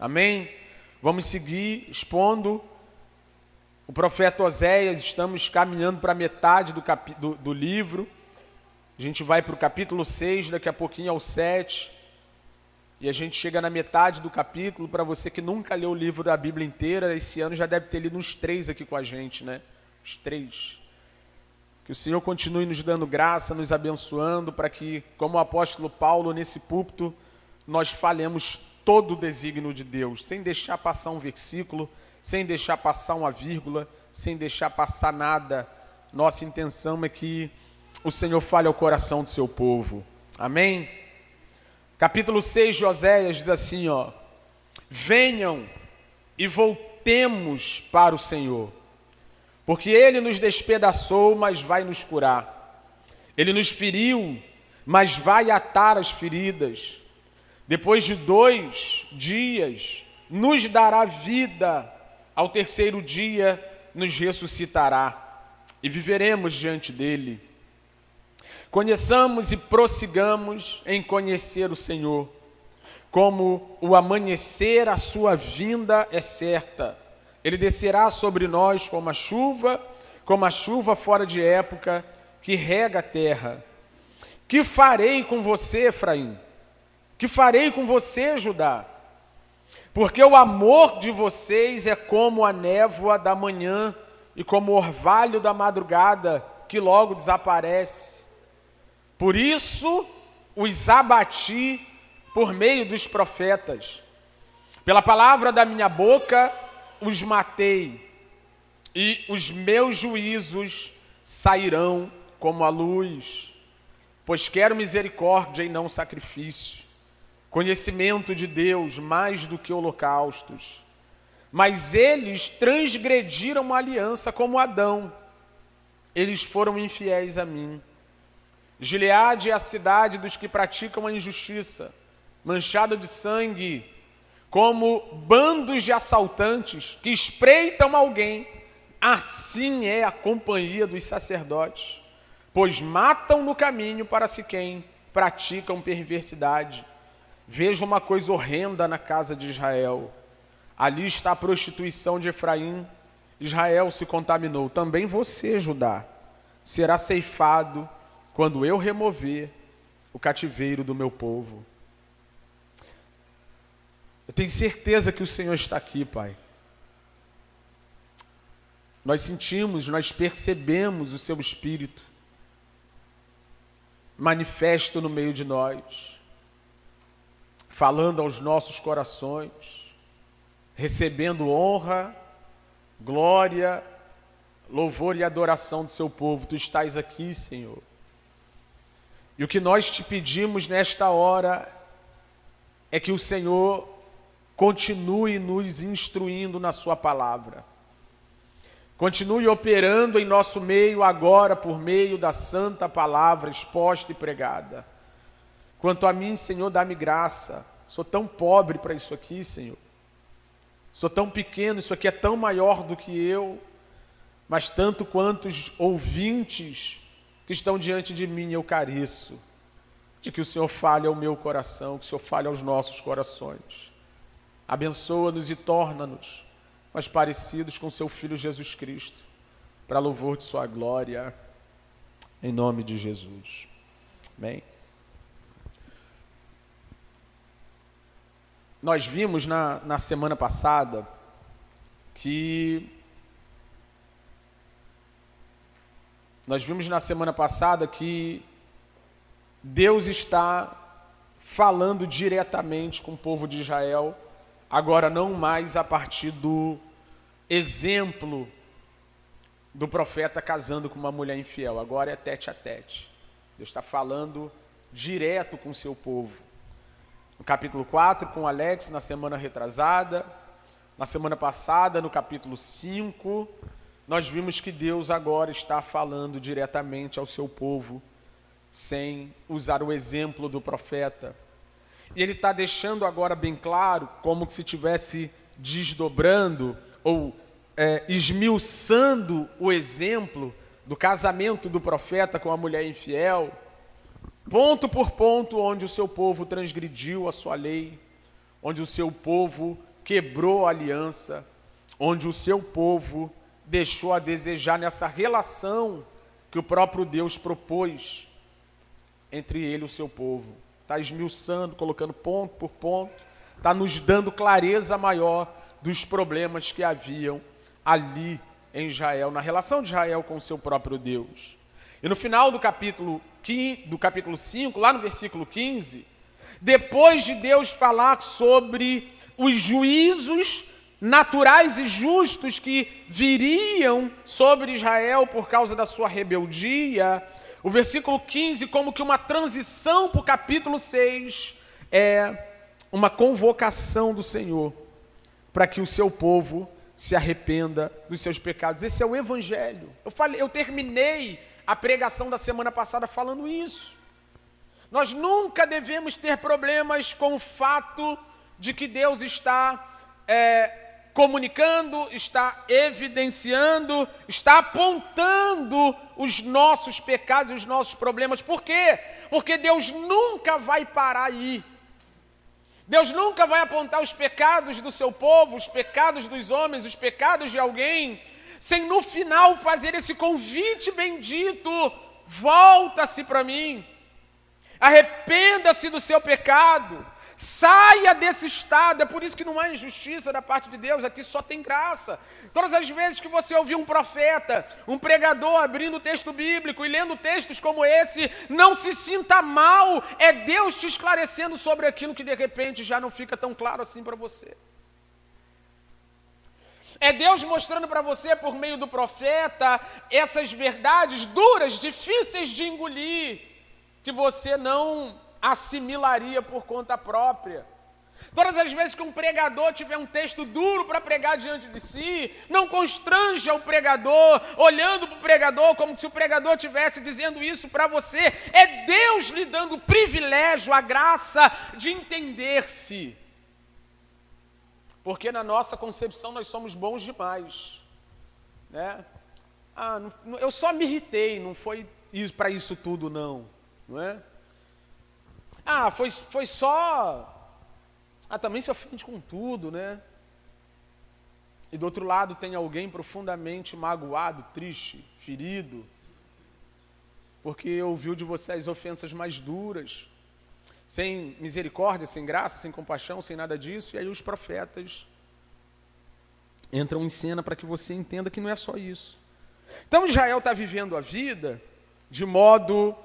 Amém? Vamos seguir expondo o profeta Oséias. Estamos caminhando para a metade do livro. A gente vai para o capítulo 6, daqui a pouquinho ao 7. E a gente chega na metade do capítulo. Para você que nunca leu o livro da Bíblia inteira, esse ano já deve ter lido uns 3 aqui com a gente, né? Os 3. Que o Senhor continue nos dando graça, nos abençoando, para que, como o apóstolo Paulo, nesse púlpito, nós falemos todo o desígnio de Deus, sem deixar passar um versículo, sem deixar passar uma vírgula, sem deixar passar nada. Nossa intenção é que o Senhor fale ao coração do seu povo. Amém? Capítulo 6 de Oséias diz assim, venham e voltemos para o Senhor, porque Ele nos despedaçou, mas vai nos curar. Ele nos feriu, mas vai atar as feridas. Depois de 2 dias, nos dará vida. Ao 3º dia, nos ressuscitará. E viveremos diante dEle. Conheçamos e prossigamos em conhecer o Senhor. Como o amanhecer, a sua vinda é certa. Ele descerá sobre nós como a chuva fora de época, que rega a terra. Que farei com você, Efraim? Que farei com você, Judá? Porque o amor de vocês é como a névoa da manhã e como o orvalho da madrugada, que logo desaparece. Por isso os abati por meio dos profetas. Pela palavra da minha boca os matei, e os meus juízos sairão como a luz, pois quero misericórdia e não sacrifício, conhecimento de Deus mais do que holocaustos. Mas eles transgrediram a aliança como Adão, eles foram infiéis a mim. Gileade é a cidade dos que praticam a injustiça, manchada de sangue, como bandos de assaltantes que espreitam alguém, assim é a companhia dos sacerdotes, pois matam no caminho para Siquém, praticam perversidade. Vejo uma coisa horrenda na casa de Israel. Ali está a prostituição de Efraim. Israel se contaminou. Também você, Judá, será ceifado quando eu remover o cativeiro do meu povo. Eu tenho certeza que o Senhor está aqui, Pai. Nós sentimos, nós percebemos o Seu Espírito manifesto no meio de nós, falando aos nossos corações, recebendo honra, glória, louvor e adoração do Seu povo. Tu estás aqui, Senhor. E o que nós te pedimos nesta hora é que o Senhor continue nos instruindo na sua palavra. Continue operando em nosso meio agora por meio da santa palavra exposta e pregada. Quanto a mim, Senhor, dá-me graça. Sou tão pobre para isso aqui, Senhor. Sou tão pequeno, isso aqui é tão maior do que eu. Mas tanto quanto os ouvintes que estão diante de mim, eu careço de que o Senhor fale ao meu coração, que o Senhor fale aos nossos corações. Abençoa-nos e torna-nos mais parecidos com seu Filho Jesus Cristo, para louvor de sua glória, em nome de Jesus. Amém? Nós vimos na semana passada que Deus está falando diretamente com o povo de Israel, agora não mais a partir do exemplo do profeta casando com uma mulher infiel, agora é tete a tete. Deus está falando direto com o seu povo. No capítulo 4, com Alex, na semana retrasada, na semana passada, no capítulo 5, nós vimos que Deus agora está falando diretamente ao seu povo, sem usar o exemplo do profeta. E ele está deixando agora bem claro, como se estivesse desdobrando ou esmiuçando o exemplo do casamento do profeta com a mulher infiel, ponto por ponto, onde o seu povo transgrediu a sua lei, onde o seu povo quebrou a aliança, onde o seu povo deixou a desejar nessa relação que o próprio Deus propôs entre ele e o seu povo. Está esmiuçando, colocando ponto por ponto, está nos dando clareza maior dos problemas que haviam ali em Israel, na relação de Israel com o seu próprio Deus. E no final do capítulo 5, lá no versículo 15, depois de Deus falar sobre os juízos naturais e justos que viriam sobre Israel por causa da sua rebeldia, o versículo 15, como que uma transição para o capítulo 6, é uma convocação do Senhor para que o seu povo se arrependa dos seus pecados. Esse é o Evangelho. Eu terminei a pregação da semana passada falando isso. Nós nunca devemos ter problemas com o fato de que Deus está comunicando, está evidenciando, está apontando os nossos pecados e os nossos problemas. Por quê? Porque Deus nunca vai parar aí. Deus nunca vai apontar os pecados do seu povo, os pecados dos homens, os pecados de alguém, sem no final fazer esse convite bendito: volta-se para mim, arrependa-se do seu pecado, saia desse estado. É por isso que não há injustiça da parte de Deus, aqui só tem graça. Todas as vezes que você ouvir um profeta, um pregador abrindo o texto bíblico e lendo textos como esse, não se sinta mal, é Deus te esclarecendo sobre aquilo que de repente já não fica tão claro assim para você. É Deus mostrando para você, por meio do profeta, essas verdades duras, difíceis de engolir, que você não assimilaria por conta própria. Todas as vezes que um pregador tiver um texto duro para pregar diante de si, não constranja o pregador, olhando para o pregador como se o pregador estivesse dizendo isso para você. É Deus lhe dando o privilégio, a graça de entender-se. Porque na nossa concepção nós somos bons demais, né? Eu só me irritei, não foi para isso tudo não é? Foi só... também se ofende com tudo, né? E do outro lado tem alguém profundamente magoado, triste, ferido, porque ouviu de você as ofensas mais duras, sem misericórdia, sem graça, sem compaixão, sem nada disso. E aí os profetas entram em cena para que você entenda que não é só isso. Então Israel está vivendo a vida de modo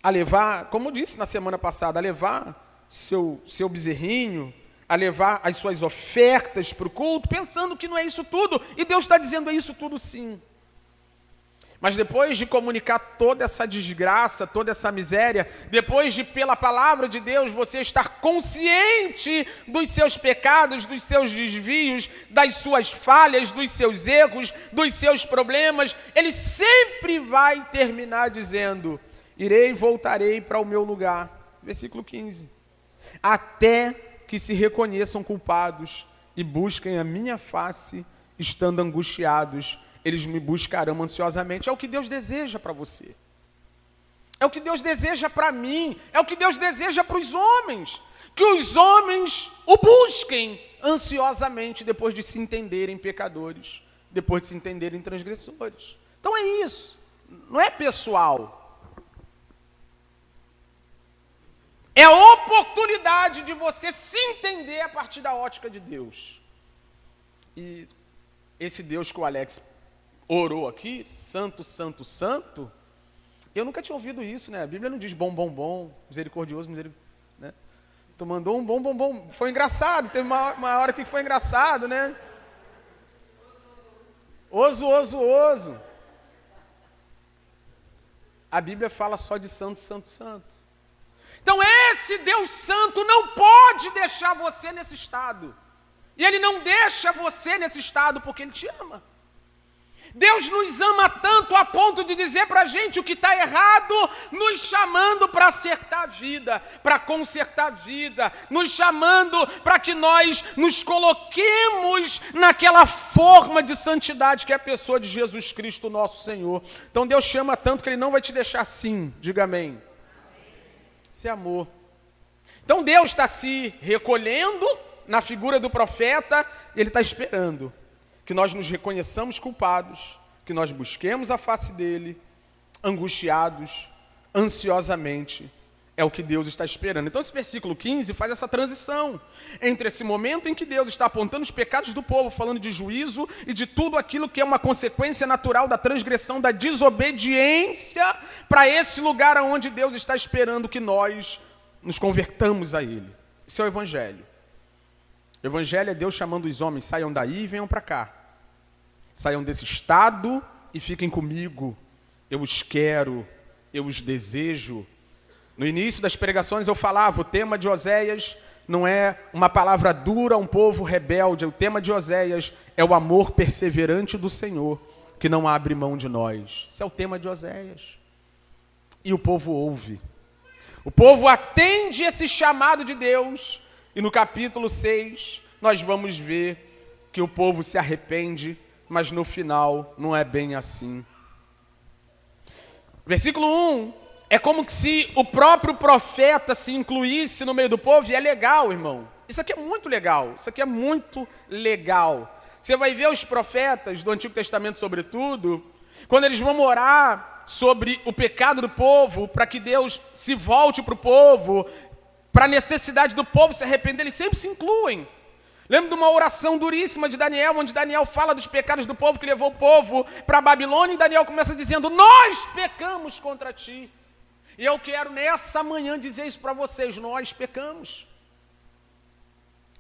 a levar, como eu disse na semana passada, a levar seu bezerrinho, a levar as suas ofertas para o culto, pensando que não é isso tudo. E Deus está dizendo: é isso tudo sim. Mas depois de comunicar toda essa desgraça, toda essa miséria, depois de, pela palavra de Deus, você estar consciente dos seus pecados, dos seus desvios, das suas falhas, dos seus erros, dos seus problemas, Ele sempre vai terminar dizendo: irei e voltarei para o meu lugar. Versículo 15. Até que se reconheçam culpados e busquem a minha face, estando angustiados, eles me buscarão ansiosamente. É o que Deus deseja para você. É o que Deus deseja para mim. É o que Deus deseja para os homens. Que os homens o busquem ansiosamente depois de se entenderem pecadores, depois de se entenderem transgressores. Então é isso. Não é pessoal. É a oportunidade de você se entender a partir da ótica de Deus. E esse Deus que o Alex orou aqui, santo, santo, santo, eu nunca tinha ouvido isso, né? A Bíblia não diz bom, bom, bom, misericordioso, misericordioso, né? Tu mandou um bom, bom, bom. Foi engraçado, teve uma hora que foi engraçado, né? Oso, oso, oso. A Bíblia fala só de santo, santo, santo. Então esse Deus santo não pode deixar você nesse estado. E Ele não deixa você nesse estado porque Ele te ama. Deus nos ama tanto a ponto de dizer para a gente o que está errado, nos chamando para acertar a vida, para consertar a vida, nos chamando para que nós nos coloquemos naquela forma de santidade que é a pessoa de Jesus Cristo, nosso Senhor. Então Deus chama tanto que Ele não vai te deixar assim, diga amém. Isso é amor. Então Deus está se recolhendo na figura do profeta, ele está esperando que nós nos reconheçamos culpados, que nós busquemos a face dele, angustiados, ansiosamente. É o que Deus está esperando. Então esse versículo 15 faz essa transição entre esse momento em que Deus está apontando os pecados do povo, falando de juízo e de tudo aquilo que é uma consequência natural da transgressão, da desobediência, para esse lugar onde Deus está esperando que nós nos convertamos a Ele. Esse é o Evangelho. O Evangelho é Deus chamando os homens, saiam daí e venham para cá. Saiam desse estado e fiquem comigo. Eu os quero, eu os desejo. No início das pregações eu falava, o tema de Oséias não é uma palavra dura a um povo rebelde, o tema de Oséias é o amor perseverante do Senhor, que não abre mão de nós. Esse é o tema de Oséias. E o povo ouve. O povo atende esse chamado de Deus, e no capítulo 6 nós vamos ver que o povo se arrepende, mas no final não é bem assim. Versículo 1, é como se o próprio profeta se incluísse no meio do povo, e é legal, irmão. Isso aqui é muito legal, isso aqui é muito legal. Você vai ver os profetas do Antigo Testamento, sobretudo, quando eles vão orar sobre o pecado do povo, para que Deus se volte para o povo, para a necessidade do povo se arrepender, eles sempre se incluem. Lembro de uma oração duríssima de Daniel, onde Daniel fala dos pecados do povo que levou o povo para a Babilônia, e Daniel começa dizendo, nós pecamos contra ti. E eu quero nessa manhã dizer isso para vocês, nós pecamos.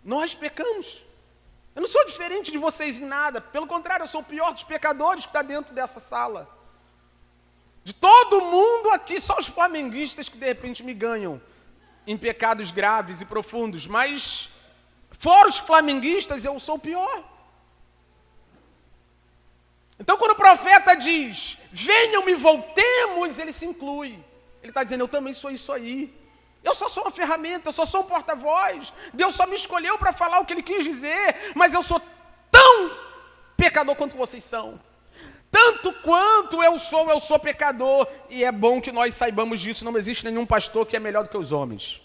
Nós pecamos. Eu não sou diferente de vocês em nada, pelo contrário, eu sou o pior dos pecadores que está dentro dessa sala. De todo mundo aqui, só os flamenguistas que de repente me ganham em pecados graves e profundos, mas fora os flamenguistas, eu sou o pior. Então quando o profeta diz, venham e voltemos, ele se inclui. Ele está dizendo, eu também sou isso aí. Eu só sou uma ferramenta, eu só sou um porta-voz. Deus só me escolheu para falar o que Ele quis dizer, mas eu sou tão pecador quanto vocês são. Tanto quanto eu sou pecador. E é bom que nós saibamos disso, não existe nenhum pastor que é melhor do que os homens.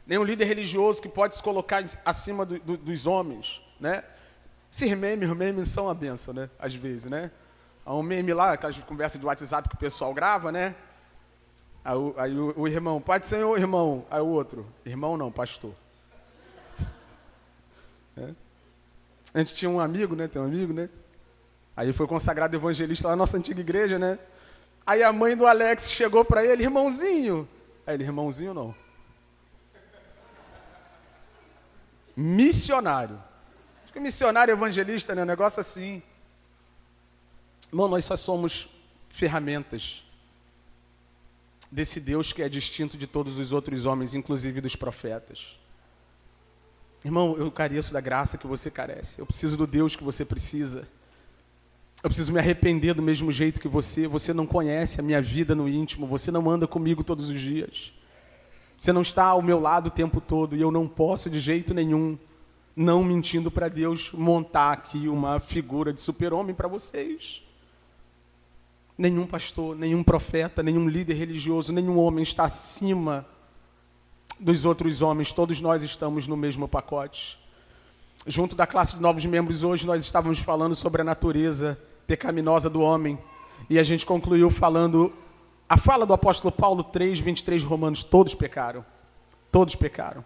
Nenhum líder religioso que pode se colocar acima dos homens, né? Esses memes são uma bênção, né? Às vezes, né? Há um meme lá, aquelas conversas de WhatsApp que o pessoal grava, né? Aí o irmão, pode ser o irmão. Aí o outro, irmão não, pastor. É. A gente tinha um amigo, né? Tem um amigo, né? Aí ele foi consagrado evangelista lá na nossa antiga igreja, né? Aí a mãe do Alex chegou para ele, irmãozinho. Aí ele, irmãozinho não. Missionário. Acho que missionário evangelista, né? Um negócio assim. Irmão, nós só somos ferramentas desse Deus que é distinto de todos os outros homens, inclusive dos profetas. Irmão, eu careço da graça que você carece. Eu preciso do Deus que você precisa. Eu preciso me arrepender do mesmo jeito que você. Você não conhece a minha vida no íntimo. Você não anda comigo todos os dias. Você não está ao meu lado o tempo todo. E eu não posso de jeito nenhum, não mentindo para Deus, montar aqui uma figura de super-homem para vocês. Nenhum pastor, nenhum profeta, nenhum líder religioso, nenhum homem está acima dos outros homens. Todos nós estamos no mesmo pacote. Junto da classe de novos membros, hoje nós estávamos falando sobre a natureza pecaminosa do homem. E a gente concluiu falando a fala do apóstolo Paulo 3, 23 Romanos. Todos pecaram. Todos pecaram.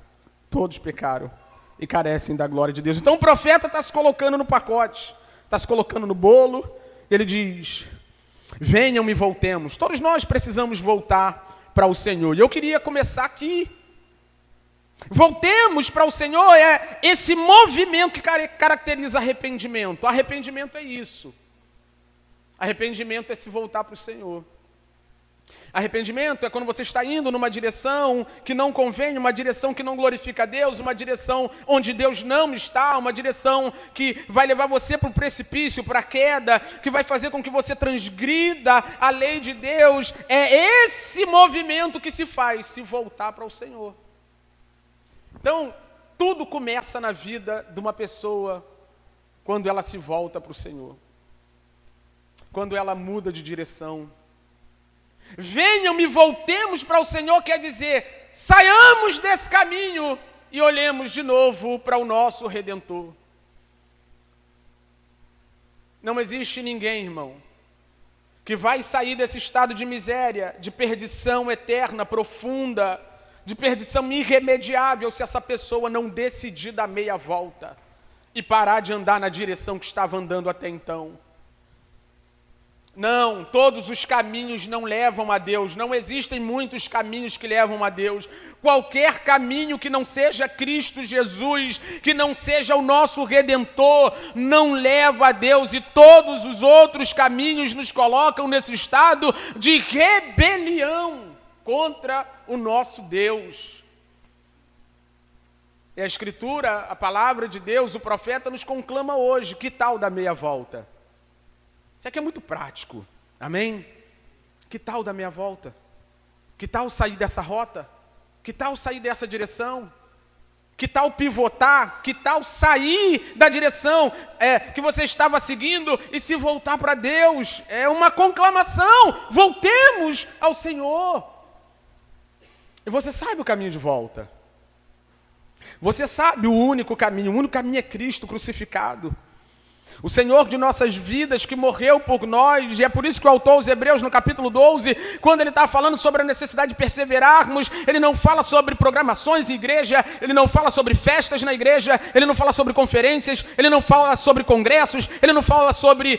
Todos pecaram. E carecem da glória de Deus. Então o profeta está se colocando no pacote. Está se colocando no bolo. Ele diz, venham e voltemos. Todos nós precisamos voltar para o Senhor. E eu queria começar aqui. Voltemos para o Senhor é esse movimento que caracteriza arrependimento. Arrependimento é isso. Arrependimento é se voltar para o Senhor. Arrependimento é quando você está indo numa direção que não convém, uma direção que não glorifica a Deus, uma direção onde Deus não está, uma direção que vai levar você para o precipício, para a queda, que vai fazer com que você transgrida a lei de Deus. É esse movimento que se faz, se voltar para o Senhor. Então, tudo começa na vida de uma pessoa quando ela se volta para o Senhor. Quando ela muda de direção. Venham e voltemos para o Senhor, quer dizer, saiamos desse caminho e olhemos de novo para o nosso Redentor. Não existe ninguém, irmão, que vai sair desse estado de miséria, de perdição eterna, profunda, de perdição irremediável, se essa pessoa não decidir dar meia volta e parar de andar na direção que estava andando até então. Não, todos os caminhos não levam a Deus, não existem muitos caminhos que levam a Deus. Qualquer caminho que não seja Cristo Jesus, que não seja o nosso Redentor, não leva a Deus, e todos os outros caminhos nos colocam nesse estado de rebelião contra o nosso Deus. E a Escritura, a palavra de Deus, o profeta nos conclama hoje: que tal dar meia volta? Isso aqui é muito prático, amém? Que tal dar meia volta? Que tal sair dessa rota? Que tal sair dessa direção? Que tal pivotar? Que tal sair da direção que você estava seguindo e se voltar para Deus? É uma conclamação, voltemos ao Senhor. E você sabe o caminho de volta. Você sabe o único caminho é Cristo crucificado. O Senhor de nossas vidas que morreu por nós, e é por isso que o autor aos Hebreus, no capítulo 12, quando ele está falando sobre a necessidade de perseverarmos, ele não fala sobre programações em igreja, ele não fala sobre festas na igreja, ele não fala sobre conferências, ele não fala sobre congressos, ele não fala sobre,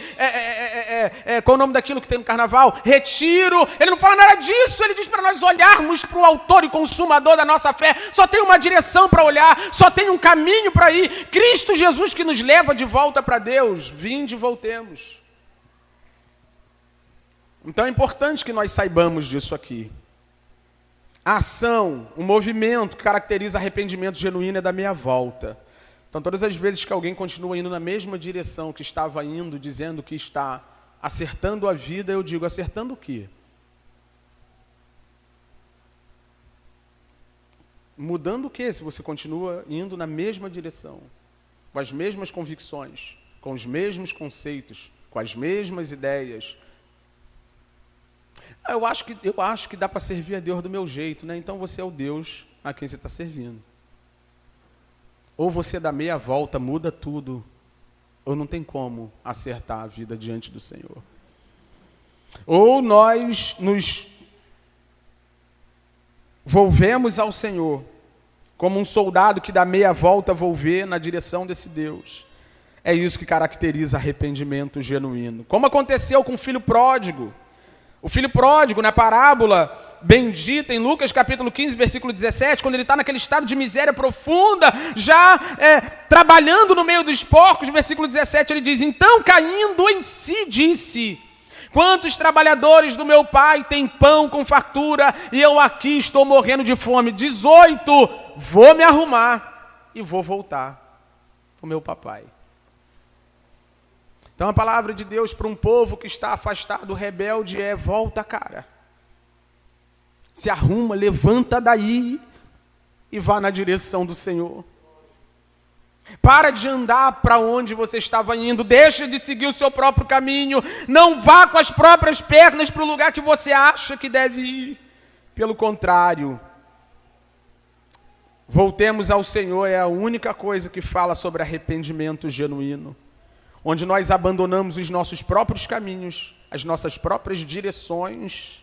qual é o nome daquilo que tem no carnaval? Retiro, ele não fala nada disso, ele diz para nós olharmos para o autor e consumador da nossa fé. Só tem uma direção para olhar, só tem um caminho para ir, Cristo Jesus, que nos leva de volta para Deus. Vinde e voltemos. Então é importante que nós saibamos disso aqui. A ação, o movimento que caracteriza arrependimento genuíno é da meia volta. Então todas as vezes que alguém continua indo na mesma direção que estava indo, dizendo que está acertando a vida, eu digo: acertando o quê? Mudando o quê se você continua indo na mesma direção, com as mesmas convicções, com os mesmos conceitos, com as mesmas ideias? Eu acho que dá para servir a Deus do meu jeito, né? Então você é o Deus a quem você está servindo. Ou você dá meia volta, muda tudo, ou não tem como acertar a vida diante do Senhor. Ou nós nos volvemos ao Senhor, como um soldado que dá meia volta volver na direção desse Deus. É isso que caracteriza arrependimento genuíno. Como aconteceu com o filho pródigo. O filho pródigo, na parábola bendita, em Lucas capítulo 15, versículo 17, quando ele está naquele estado de miséria profunda, já trabalhando no meio dos porcos, versículo 17, ele diz: então, caindo em si, disse: quantos trabalhadores do meu pai têm pão com fartura, e eu aqui estou morrendo de fome. 18, vou me arrumar e vou voltar para o meu papai. Então a palavra de Deus para um povo que está afastado, rebelde, é: volta, cara. Se arruma, levanta daí e vá na direção do Senhor. Para de andar para onde você estava indo, deixa de seguir o seu próprio caminho, não vá com as próprias pernas para o lugar que você acha que deve ir. Pelo contrário, voltemos ao Senhor é a única coisa que fala sobre arrependimento genuíno, onde nós abandonamos os nossos próprios caminhos, as nossas próprias direções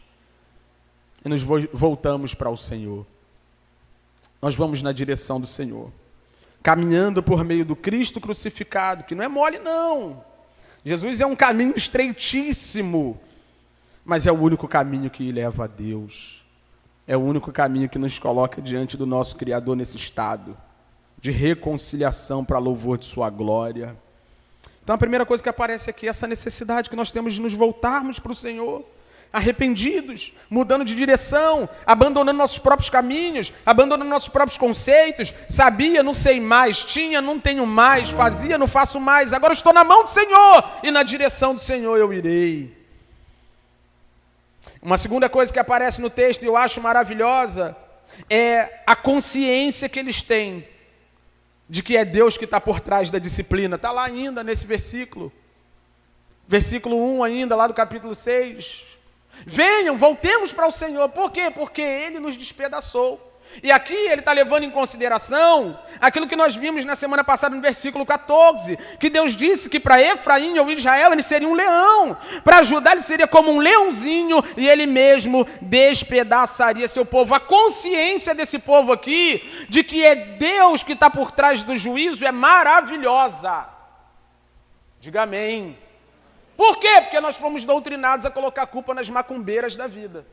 e nos voltamos para o Senhor. Nós vamos na direção do Senhor, caminhando por meio do Cristo crucificado, que não é mole não. Jesus é um caminho estreitíssimo, mas é o único caminho que leva a Deus. É o único caminho que nos coloca diante do nosso Criador nesse estado de reconciliação para louvor de sua glória. Então a primeira coisa que aparece aqui é essa necessidade que nós temos de nos voltarmos para o Senhor, arrependidos, mudando de direção, abandonando nossos próprios caminhos, abandonando nossos próprios conceitos. Sabia, não sei mais, tinha, não tenho mais, fazia, não faço mais, agora estou na mão do Senhor e na direção do Senhor eu irei. Uma segunda coisa que aparece no texto e eu acho maravilhosa é a consciência que eles têm de que é Deus que está por trás da disciplina. Está lá ainda nesse versículo. Versículo 1 ainda, lá do capítulo 6. Venham, voltemos para o Senhor. Por quê? Porque Ele nos despedaçou. E aqui ele está levando em consideração aquilo que nós vimos na semana passada no versículo 14, que Deus disse que para Efraim ou Israel ele seria um leão, para Judá ele seria como um leãozinho e ele mesmo despedaçaria seu povo. A consciência desse povo aqui, de que é Deus que está por trás do juízo, é maravilhosa. Diga amém. Por quê? Porque nós fomos doutrinados a colocar a culpa nas macumbeiras da vida.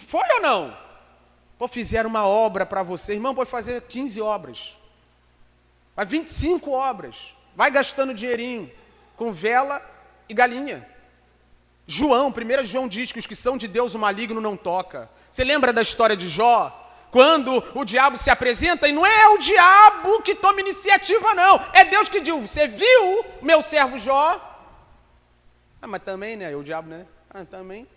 Foi ou não? Pô, fizeram uma obra para você, irmão, pode fazer 15 obras, vai 25 obras, vai gastando dinheirinho com vela e galinha. João, 1 João diz que os que são de Deus o maligno não toca. Você lembra da história de Jó? Quando o diabo se apresenta, e não é o diabo que toma iniciativa não, é Deus que diz, você viu meu servo Jó? Ah, mas também, né, o diabo, né? Ah, também,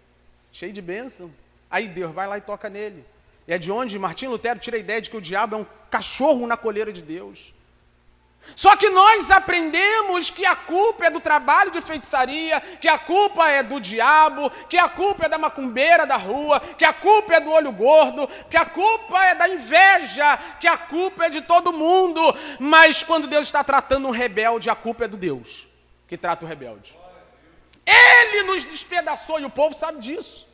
cheio de bênção. Aí Deus vai lá e toca nele. E é de onde Martinho Lutero tira a ideia de que o diabo é um cachorro na coleira de Deus. Só que nós aprendemos que a culpa é do trabalho de feitiçaria, que a culpa é do diabo, que a culpa é da macumbeira da rua, que a culpa é do olho gordo, que a culpa é da inveja, que a culpa é de todo mundo. Mas quando Deus está tratando um rebelde, a culpa é do Deus que trata o rebelde. Ele nos despedaçou e o povo sabe disso.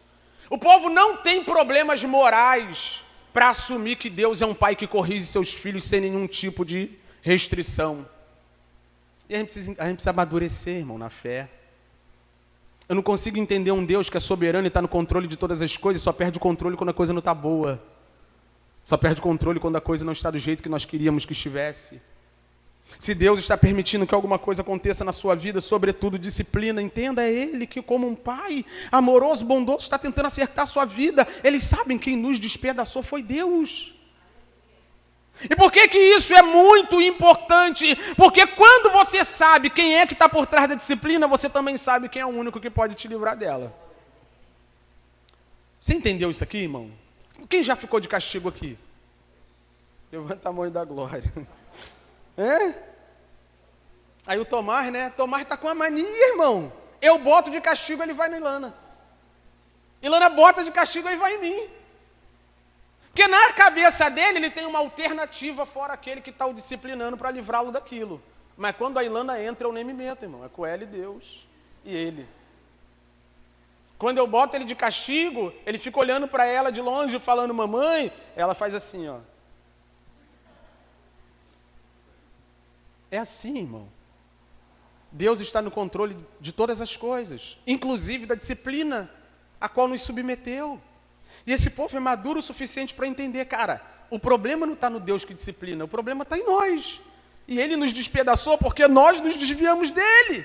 O povo não tem problemas morais para assumir que Deus é um pai que corrige seus filhos sem nenhum tipo de restrição. E a gente precisa amadurecer, irmão, na fé. Eu não consigo entender um Deus que é soberano e está no controle de todas as coisas, só perde o controle quando a coisa não está boa. Só perde o controle quando a coisa não está do jeito que nós queríamos que estivesse. Se Deus está permitindo que alguma coisa aconteça na sua vida, sobretudo disciplina, entenda, é Ele que como um pai amoroso, bondoso, está tentando acertar a sua vida. Eles sabem quem nos despedaçou foi Deus. E por que isso é muito importante? Porque quando você sabe quem é que está por trás da disciplina, você também sabe quem é o único que pode te livrar dela. Você entendeu isso aqui, irmão? Quem já ficou de castigo aqui? Levanta a mão e dá glória. É? Aí o Tomás, né? Tomás está com a mania, irmão. Eu boto de castigo, ele vai na Ilana. Ilana bota de castigo, ele vai em mim. Porque na cabeça dele, ele tem uma alternativa fora aquele que está o disciplinando para livrá-lo daquilo. Mas quando a Ilana entra, eu nem me meto, irmão. É com ela e Deus. E ele. Quando eu boto ele de castigo, ele fica olhando para ela de longe, falando, mamãe. Ela faz assim, ó. É assim, irmão. Deus está no controle de todas as coisas, inclusive da disciplina a qual nos submeteu. E esse povo é maduro o suficiente para entender, cara, o problema não está no Deus que disciplina, o problema está em nós. E Ele nos despedaçou porque nós nos desviamos dEle.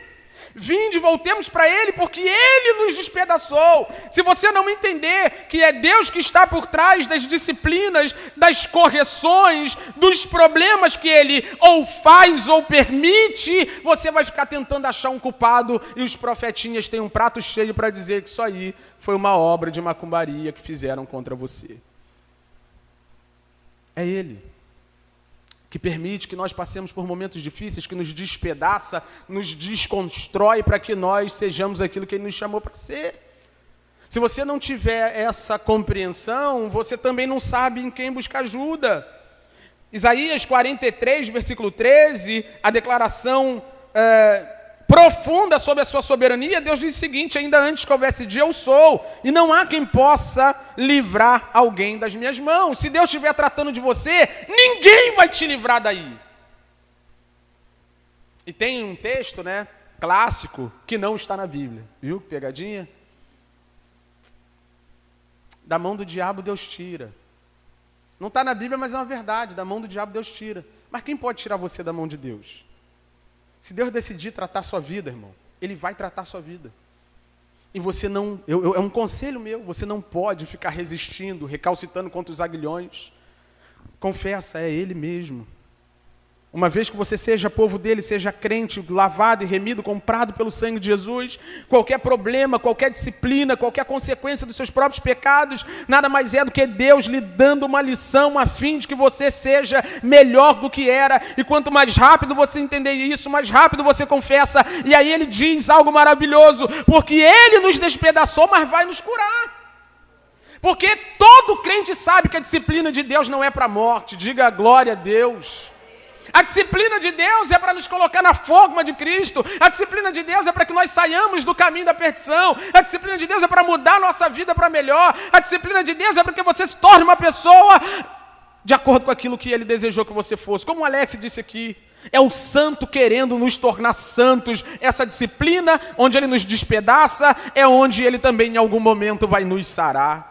Vinde, voltemos para Ele, porque Ele nos despedaçou. Se você não entender que é Deus que está por trás das disciplinas, das correções, dos problemas que Ele ou faz ou permite, você vai ficar tentando achar um culpado, e os profetinhas têm um prato cheio para dizer que isso aí foi uma obra de macumbaria que fizeram contra você. É Ele que permite que nós passemos por momentos difíceis, que nos despedaça, nos desconstrói para que nós sejamos aquilo que Ele nos chamou para ser. Se você não tiver essa compreensão, você também não sabe em quem buscar ajuda. Isaías 43, versículo 13, a declaração profunda sobre a sua soberania, Deus diz o seguinte, ainda antes que houvesse dia, eu sou, e não há quem possa livrar alguém das minhas mãos. Se Deus estiver tratando de você, ninguém vai te livrar daí. E tem um texto, né, clássico, que não está na Bíblia, viu, pegadinha? Da mão do diabo Deus tira. Não está na Bíblia, mas é uma verdade, da mão do diabo Deus tira. Mas quem pode tirar você da mão de Deus? Se Deus decidir tratar a sua vida, irmão, Ele vai tratar a sua vida. E você não, é um conselho meu, você não pode ficar resistindo, recalcitando contra os aguilhões. Confessa, é Ele mesmo. Uma vez que você seja povo dele, seja crente, lavado e remido, comprado pelo sangue de Jesus, qualquer problema, qualquer disciplina, qualquer consequência dos seus próprios pecados, nada mais é do que Deus lhe dando uma lição a fim de que você seja melhor do que era. E quanto mais rápido você entender isso, mais rápido você confessa. E aí Ele diz algo maravilhoso, porque Ele nos despedaçou, mas vai nos curar. Porque todo crente sabe que a disciplina de Deus não é para a morte. Diga glória a Deus. A disciplina de Deus é para nos colocar na forma de Cristo. A disciplina de Deus é para que nós saiamos do caminho da perdição. A disciplina de Deus é para mudar a nossa vida para melhor. A disciplina de Deus é para que você se torne uma pessoa de acordo com aquilo que Ele desejou que você fosse. Como o Alex disse aqui, é o santo querendo nos tornar santos. Essa disciplina, onde Ele nos despedaça, é onde Ele também em algum momento vai nos sarar.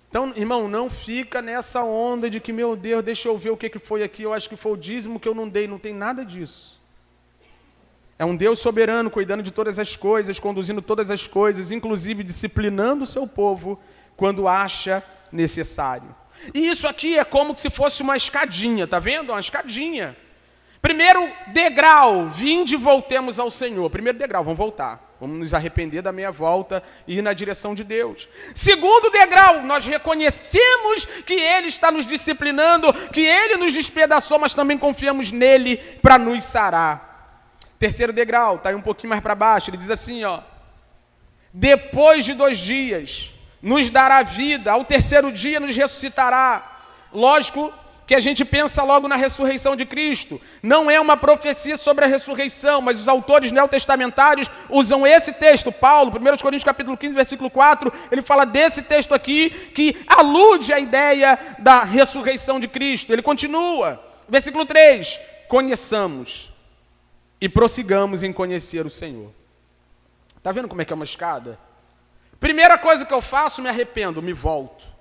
Então, irmão, não fica nessa onda de que, meu Deus, deixa eu ver o que foi aqui, eu acho que foi o dízimo que eu não dei. Não tem nada disso. É um Deus soberano, cuidando de todas as coisas, conduzindo todas as coisas, inclusive disciplinando o seu povo quando acha necessário. E isso aqui é como se fosse uma escadinha, tá vendo? Uma escadinha. Primeiro degrau, vinde e voltemos ao Senhor. Primeiro degrau, vamos voltar. Vamos nos arrepender da meia volta e ir na direção de Deus. Segundo degrau, nós reconhecemos que Ele está nos disciplinando, que Ele nos despedaçou, mas também confiamos nele para nos sarar. Terceiro degrau, está aí um pouquinho mais para baixo, ele diz assim, ó. Depois de 2 dias, nos dará vida, ao terceiro dia nos ressuscitará. Lógico que a gente pensa logo na ressurreição de Cristo. Não é uma profecia sobre a ressurreição, mas os autores neotestamentários usam esse texto. Paulo, 1 Coríntios capítulo 15, versículo 4, ele fala desse texto aqui, que alude à ideia da ressurreição de Cristo. Ele continua, versículo 3, conheçamos e prossigamos em conhecer o Senhor. Está vendo como é que é uma escada? Primeira coisa que eu faço, me arrependo, me volto.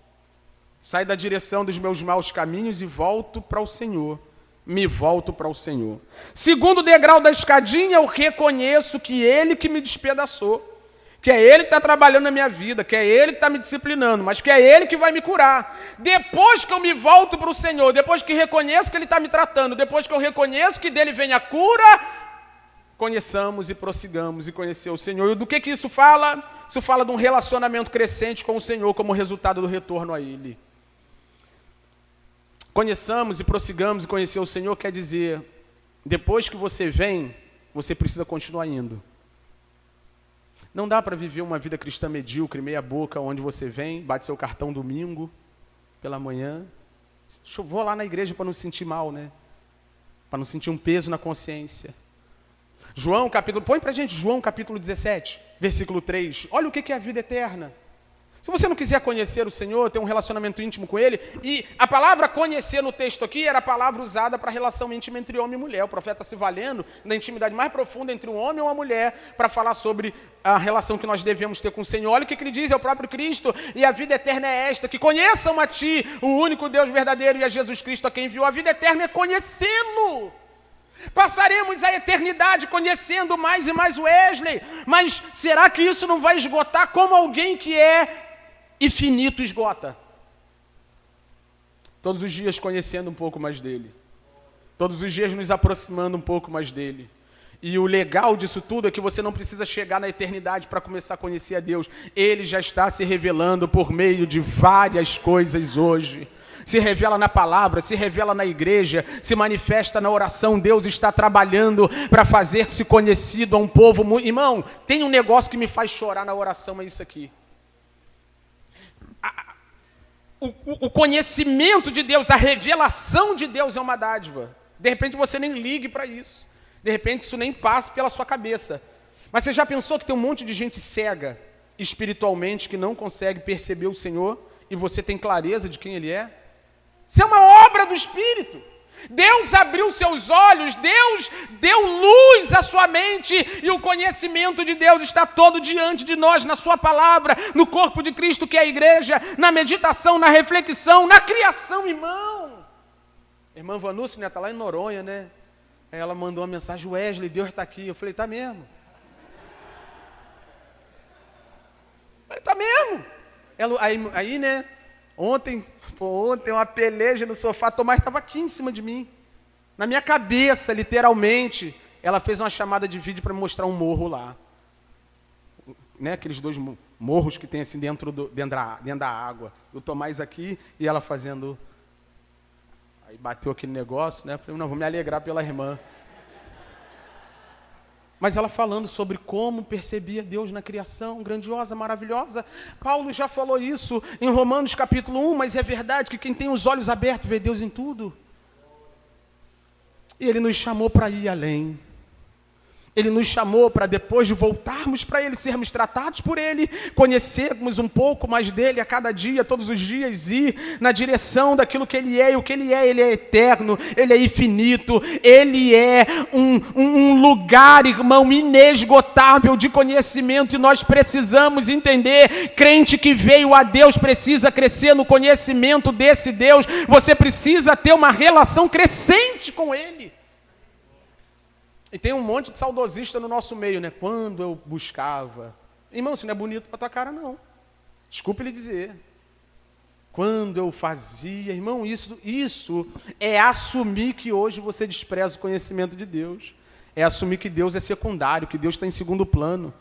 Saio da direção dos meus maus caminhos e volto para o Senhor. Me volto para o Senhor. Segundo degrau da escadinha, eu reconheço que Ele que me despedaçou. Que é Ele que está trabalhando na minha vida. Que é Ele que está me disciplinando. Mas que é Ele que vai me curar. Depois que eu me volto para o Senhor, depois que reconheço que Ele está me tratando, depois que eu reconheço que dele vem a cura, conheçamos e prossigamos e conhecer o Senhor. E do que isso fala? Isso fala de um relacionamento crescente com o Senhor como resultado do retorno a Ele. Conheçamos e prossigamos e conhecer o Senhor quer dizer, depois que você vem, você precisa continuar indo. Não dá para viver uma vida cristã medíocre, meia boca, onde você vem, bate seu cartão domingo, pela manhã. Vou lá na igreja para não sentir mal, né? Para não sentir um peso na consciência. João, põe para a gente João capítulo 17, versículo 3. Olha o que é a vida eterna. Se você não quiser conhecer o Senhor, ter um relacionamento íntimo com Ele, e a palavra conhecer no texto aqui era a palavra usada para a relação íntima entre homem e mulher. O profeta se valendo da intimidade mais profunda entre um homem e uma mulher para falar sobre a relação que nós devemos ter com o Senhor. Olha o que ele diz, é o próprio Cristo, e a vida eterna é esta, que conheçam a Ti, o único Deus verdadeiro, e a Jesus Cristo a quem enviou. A vida eterna é conhecê-lo. Passaremos a eternidade conhecendo mais e mais Wesley, mas será que isso não vai esgotar como alguém que é infinito esgota? Todos os dias conhecendo um pouco mais dele, todos os dias nos aproximando um pouco mais dele. E o legal disso tudo é que você não precisa chegar na eternidade para começar a conhecer a Deus. Ele já está se revelando por meio de várias coisas hoje. Se revela na palavra, se revela na igreja, se manifesta na oração. Deus está trabalhando para fazer-se conhecido a um povo. Irmão, tem um negócio que me faz chorar na oração, é isso aqui. O conhecimento de Deus, a revelação de Deus é uma dádiva. De repente você nem ligue para isso. De repente isso nem passa pela sua cabeça. Mas você já pensou que tem um monte de gente cega espiritualmente que não consegue perceber o Senhor e você tem clareza de quem Ele é? Isso é uma obra do Espírito. Deus abriu seus olhos, Deus deu luz à sua mente, e o conhecimento de Deus está todo diante de nós, na sua palavra, no corpo de Cristo que é a igreja, na meditação, na reflexão, na criação, irmão. Irmã Vanucci, né, está lá em Noronha, né? Aí ela mandou uma mensagem, Wesley, Deus está aqui. Eu falei, tá mesmo? Tá mesmo? Aí, né, ontem uma peleja no sofá, a Tomás estava aqui em cima de mim. Na minha cabeça, literalmente, ela fez uma chamada de vídeo para me mostrar um morro lá. Né, aqueles 2 morros que tem assim dentro da água. O Tomás aqui e ela fazendo... Aí bateu aquele negócio, né? Falei, não, vou me alegrar pela irmã. Mas ela falando sobre como percebia Deus na criação, grandiosa, maravilhosa. Paulo já falou isso em Romanos capítulo 1, mas é verdade que quem tem os olhos abertos vê Deus em tudo. E Ele nos chamou para ir além. Ele nos chamou para, depois de voltarmos para Ele, sermos tratados por Ele, conhecermos um pouco mais dEle a cada dia, todos os dias, ir na direção daquilo que Ele é. E o que Ele é eterno, Ele é infinito, Ele é um lugar, irmão, inesgotável de conhecimento, e nós precisamos entender. Crente que veio a Deus precisa crescer no conhecimento desse Deus. Você precisa ter uma relação crescente com Ele. E tem um monte de saudosista no nosso meio, né? Quando eu buscava. Irmão, isso não é bonito para tua cara, não. Desculpe lhe dizer. Quando eu fazia, irmão, isso é assumir que hoje você despreza o conhecimento de Deus. É assumir que Deus é secundário, que Deus está em segundo plano.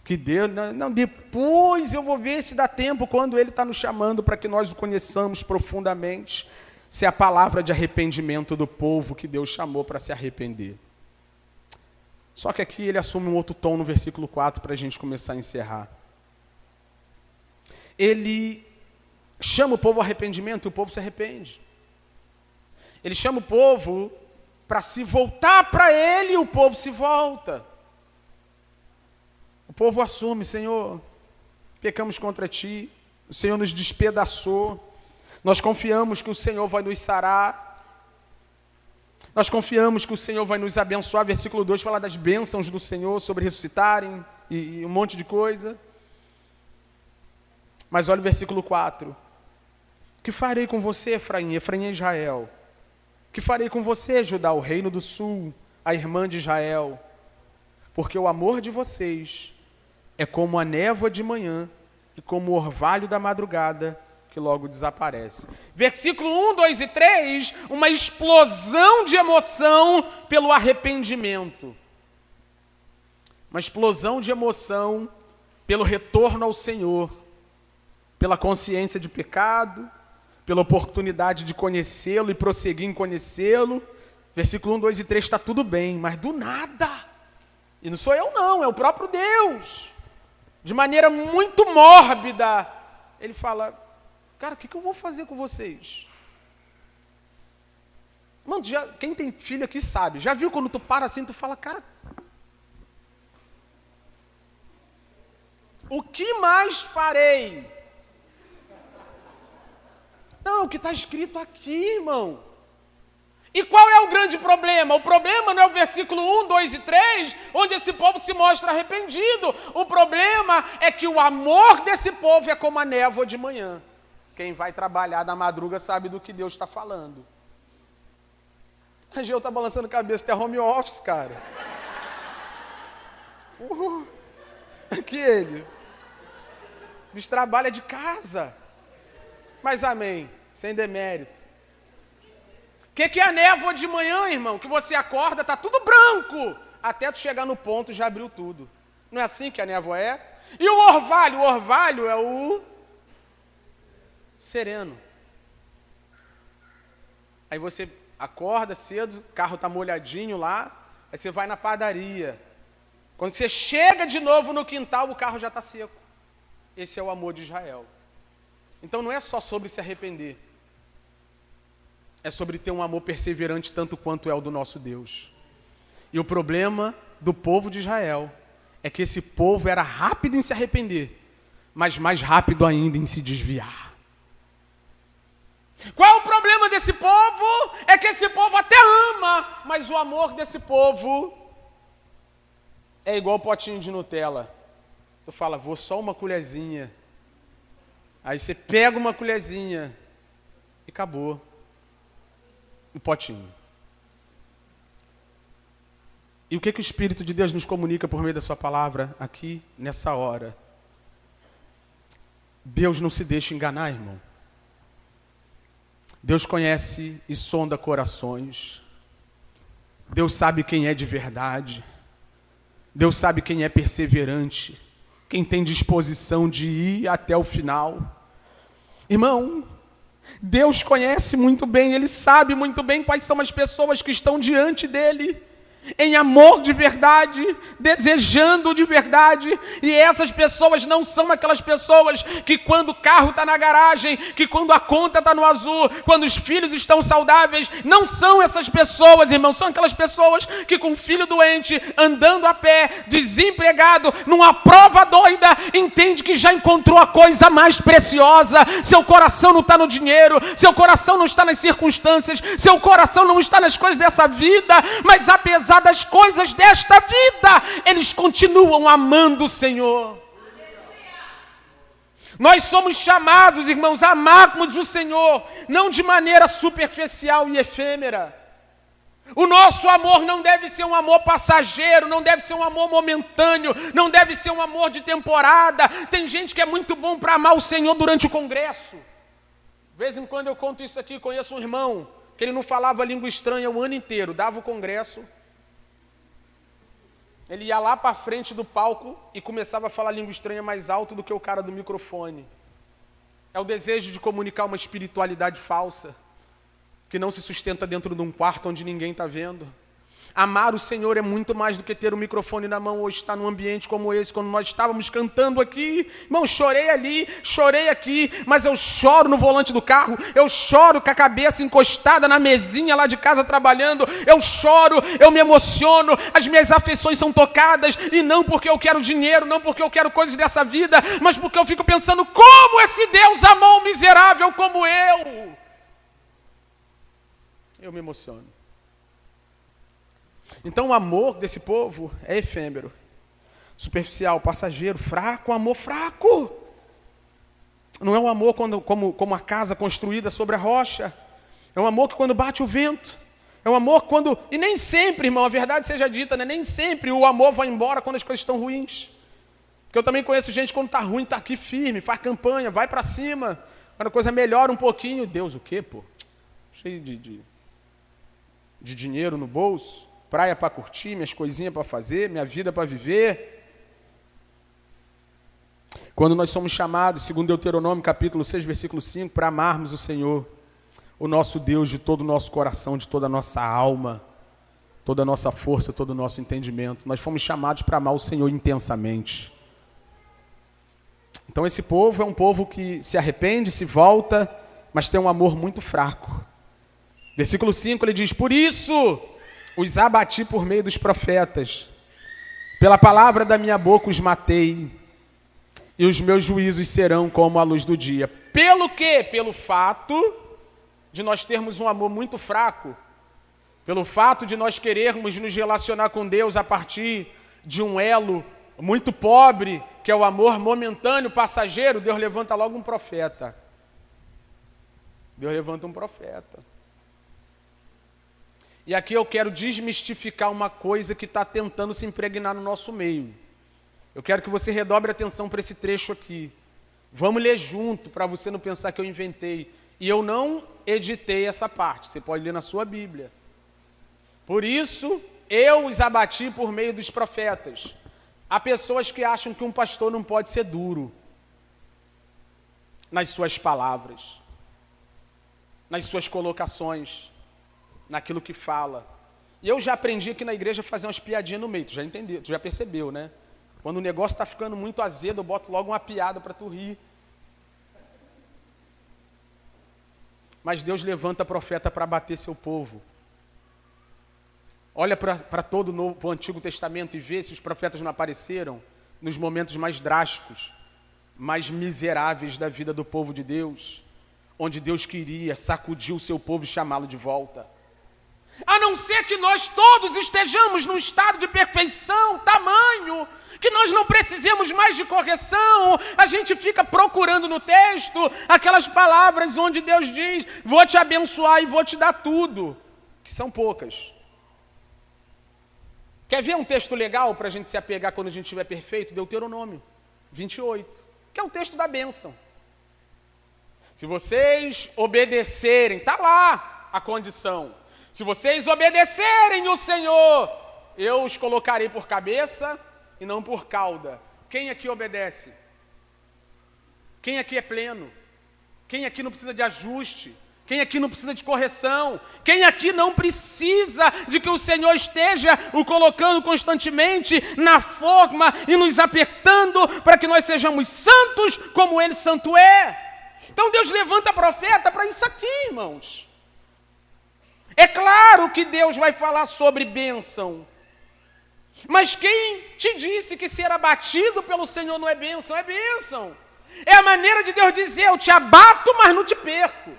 Que Deus, não, depois eu vou ver se dá tempo, quando Ele está nos chamando para que nós o conheçamos profundamente. Se é a palavra de arrependimento do povo que Deus chamou para se arrepender. Só que aqui ele assume um outro tom no versículo 4 para a gente começar a encerrar. Ele chama o povo ao arrependimento e o povo se arrepende. Ele chama o povo para se voltar para ele e o povo se volta. O povo assume: Senhor, pecamos contra Ti, o Senhor nos despedaçou, nós confiamos que o Senhor vai nos sarar. Nós confiamos que o Senhor vai nos abençoar. Versículo 2 fala das bênçãos do Senhor sobre ressuscitarem e um monte de coisa. Mas olha o versículo 4. Que farei com você, Efraim? Efraim é Israel. Que farei com você, Judá, o reino do sul, a irmã de Israel? Porque o amor de vocês é como a névoa de manhã e como o orvalho da madrugada, que logo desaparece. Versículo 1, 2 e 3, uma explosão de emoção pelo arrependimento. Uma explosão de emoção pelo retorno ao Senhor, pela consciência de pecado, pela oportunidade de conhecê-lo e prosseguir em conhecê-lo. Versículo 1, 2 e 3 está tudo bem, mas do nada, e não sou eu não, é o próprio Deus, de maneira muito mórbida, Ele fala: cara, o que eu vou fazer com vocês? Mano, quem tem filho aqui sabe. Já viu quando tu para assim, tu fala: cara, o que mais farei? Não, o que está escrito aqui, irmão. E qual é o grande problema? O problema não é o versículo 1, 2 e 3, onde esse povo se mostra arrependido. O problema é que o amor desse povo é como a névoa de manhã. Quem vai trabalhar na madruga sabe do que Deus está falando. A Geu está balançando a cabeça, até home office, cara. Aqui ele. Eles trabalham de casa. Mas amém, sem demérito. O que é a névoa de manhã, irmão? Que você acorda, está tudo branco. Até tu chegar no ponto, já abriu tudo. Não é assim que a névoa é? E o orvalho? O orvalho é o sereno. Aí você acorda cedo, o carro está molhadinho lá, aí você vai na padaria. Quando você chega de novo no quintal, o carro já está seco. Esse é o amor de Israel. Então não é só sobre se arrepender. É sobre ter um amor perseverante tanto quanto é o do nosso Deus. E o problema do povo de Israel é que esse povo era rápido em se arrepender, mas mais rápido ainda em se desviar. Qual é o problema desse povo? É que esse povo até ama, mas o amor desse povo é igual potinho de Nutella. Tu fala: vou só uma colherzinha. Aí você pega uma colherzinha e acabou o potinho. E o que o Espírito de Deus nos comunica por meio da sua palavra aqui, nessa hora? Deus não se deixa enganar, irmão. Deus conhece e sonda corações. Deus sabe quem é de verdade. Deus sabe quem é perseverante, quem tem disposição de ir até o final. Irmão, Deus conhece muito bem, Ele sabe muito bem quais são as pessoas que estão diante dEle. em amor de verdade, desejando de verdade. E essas pessoas não são aquelas pessoas que quando o carro está na garagem, que quando a conta está no azul, quando os filhos estão saudáveis, não são essas pessoas, irmãos, são aquelas pessoas que com o filho doente, andando a pé, desempregado, numa prova doida, entende que já encontrou a coisa mais preciosa. Seu coração não está no dinheiro, seu coração não está nas circunstâncias, seu coração não está nas coisas dessa vida, mas apesar das coisas desta vida, eles continuam amando o Senhor. Nós somos chamados, irmãos, a amarmos o Senhor, não de maneira superficial e efêmera. O nosso amor não deve ser um amor passageiro, não deve ser um amor momentâneo, não deve ser um amor de temporada. Tem gente que é muito bom para amar o Senhor durante o congresso. De vez em quando eu conto isso aqui, conheço um irmão que ele não falava língua estranha o ano inteiro, dava o congresso. Ele ia lá para frente do palco e começava a falar língua estranha mais alto do que o cara do microfone. É o desejo de comunicar uma espiritualidade falsa, que não se sustenta dentro de um quarto onde ninguém está vendo. Amar o Senhor é muito mais do que ter o microfone na mão ou estar num ambiente como esse. Quando nós estávamos cantando aqui, irmão, chorei ali, chorei aqui, mas eu choro no volante do carro, eu choro com a cabeça encostada na mesinha lá de casa trabalhando, eu choro, eu me emociono, as minhas afeições são tocadas, e não porque eu quero dinheiro, não porque eu quero coisas dessa vida, mas porque eu fico pensando como esse Deus amou um miserável como eu. Eu me emociono. Então o amor desse povo é efêmero, superficial, passageiro, fraco, um amor fraco. Não é um amor como a casa construída sobre a rocha. É um amor que quando bate o vento. É um amor quando... E nem sempre, irmão, a verdade seja dita, né? Nem sempre o amor vai embora quando as coisas estão ruins. Porque eu também conheço gente quando está ruim, está aqui firme, faz campanha, vai para cima. Quando a coisa melhora um pouquinho, Deus, o quê, pô? Cheio de dinheiro no bolso. Praia para curtir, minhas coisinhas para fazer, minha vida para viver. Quando nós somos chamados, segundo Deuteronômio capítulo 6, versículo 5, para amarmos o Senhor, o nosso Deus, de todo o nosso coração, de toda a nossa alma, toda a nossa força, todo o nosso entendimento. Nós fomos chamados para amar o Senhor intensamente. Então esse povo é um povo que se arrepende, se volta, mas tem um amor muito fraco. Versículo 5, ele diz, por isso os abati por meio dos profetas, pela palavra da minha boca os matei, e os meus juízos serão como a luz do dia. Pelo quê? Pelo fato de nós termos um amor muito fraco, pelo fato de nós querermos nos relacionar com Deus a partir de um elo muito pobre, que é o amor momentâneo, passageiro. Deus levanta logo um profeta. Deus levanta um profeta. E aqui eu quero desmistificar uma coisa que está tentando se impregnar no nosso meio. Eu quero que você redobre a atenção para esse trecho aqui. Vamos ler junto, para você não pensar que eu inventei. E eu não editei essa parte, você pode ler na sua Bíblia. Por isso, eu os abati por meio dos profetas. Há pessoas que acham que um pastor não pode ser duro nas suas palavras, nas suas colocações, naquilo que fala. E eu já aprendi aqui na igreja a fazer umas piadinhas no meio, tu já entendeu, tu já percebeu, né? Quando o negócio está ficando muito azedo, eu boto logo uma piada para tu rir. Mas Deus levanta profeta para abater seu povo. Olha para todo o Antigo Testamento e vê se os profetas não apareceram nos momentos mais drásticos, mais miseráveis da vida do povo de Deus, onde Deus queria sacudir o seu povo e chamá-lo de volta. A não ser que nós todos estejamos num estado de perfeição, tamanho, que nós não precisemos mais de correção, a gente fica procurando no texto aquelas palavras onde Deus diz, vou te abençoar e vou te dar tudo, que são poucas. Quer ver um texto legal para a gente se apegar quando a gente estiver perfeito? Deuteronômio 28, que é o texto da bênção. Se vocês obedecerem, está lá a condição. Se vocês obedecerem o Senhor, eu os colocarei por cabeça e não por cauda. Quem aqui obedece? Quem aqui é pleno? Quem aqui não precisa de ajuste? Quem aqui não precisa de correção? Quem aqui não precisa de que o Senhor esteja o colocando constantemente na forma e nos apertando para que nós sejamos santos como Ele santo é? Então Deus levanta profeta para isso aqui, irmãos. É claro que Deus vai falar sobre bênção. Mas quem te disse que ser abatido pelo Senhor não é bênção? É bênção. É a maneira de Deus dizer: eu te abato, mas não te perco.